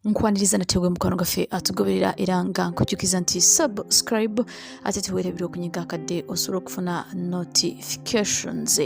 nkwaniriza natewe mukwano gaffe atugoberera era nga nkujukiza nti subscribe ate tuwerebera okunyiga akadde osobola okufuna notifications.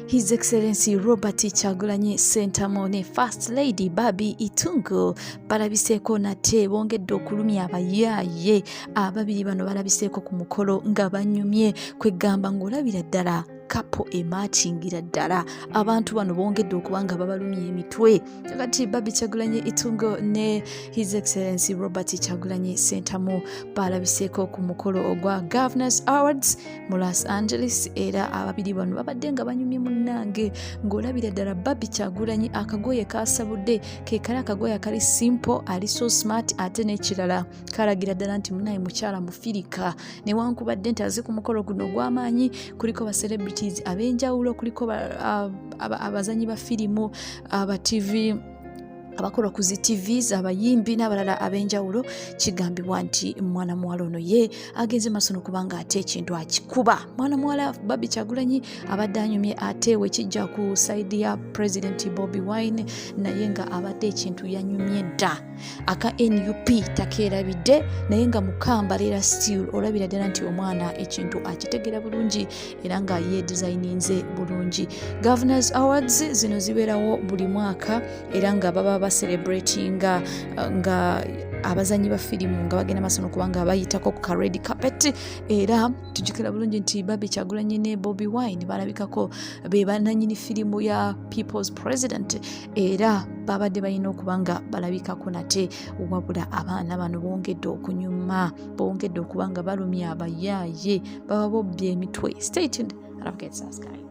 His Excellency Robert Kyagulanyi Ssentamu ne First Lady Barbie Itungo balabiseeko nate bongedde okulumya abayaaye ababiri bano balabiseeko ku mukolo nga banyumye kwegamba ng'olabira ddala kapo ematingira ddala abantu bano bongedde okubanga babalumya emitwe. Kati Barbie Kyagulanyi Itungo ne His Excellency Robert Kyagulanyi Ssentamu balabiseeko ku mukolo ogwa Governors Awards mu Los Angeles era ababiri bano babadde nga banyumye munnange ng'olabira ddala Barbie Kyagulanyi akagoye kasabudde ke kali akagoye akali simple ali so smart ate n'ekirala kalagira ddala nti munaye mukyala mufirika newankubadde nti aze ku mukolo guno ogw'amaanyi kuliko ba celebrity abenjawulo kuliko abazanyi ba firimu aba TV abakola ku zi TVs abayimbi n'abalala abenjawulo. Kigambibwa nti mwana muwala ono ye agenze masono kubanga ate ekintu akikuba. Mwana muwala Barbie Kyagulanyi abadde anyumye ate wekijja ku side ya President Bobi Wine naye nga abadde ekintu yanyumye dda aka NUP takeerabidde naye nga mukamba leera still olabira ddala nti omwana ekintu akitegera bulungi era nga ye designinze bulungi. Governors Awards zino zibeerawo buli mwaka era nga baba celebratinga nga abazanyi ba firimu nga bagenda masono kubanga bayitako ku red carpet era tujikira bulungi nti Barbie Kyagulanyi ne Bobi Wine balabikako be bananyini firimu ya People's President era babadde balina okubanga balabikako nate wabula abaana bano bongedde okunyuma bongedde okubanga balumya abayaaye baba bobbye emitwe. Stay tuned. I don't get subscribe.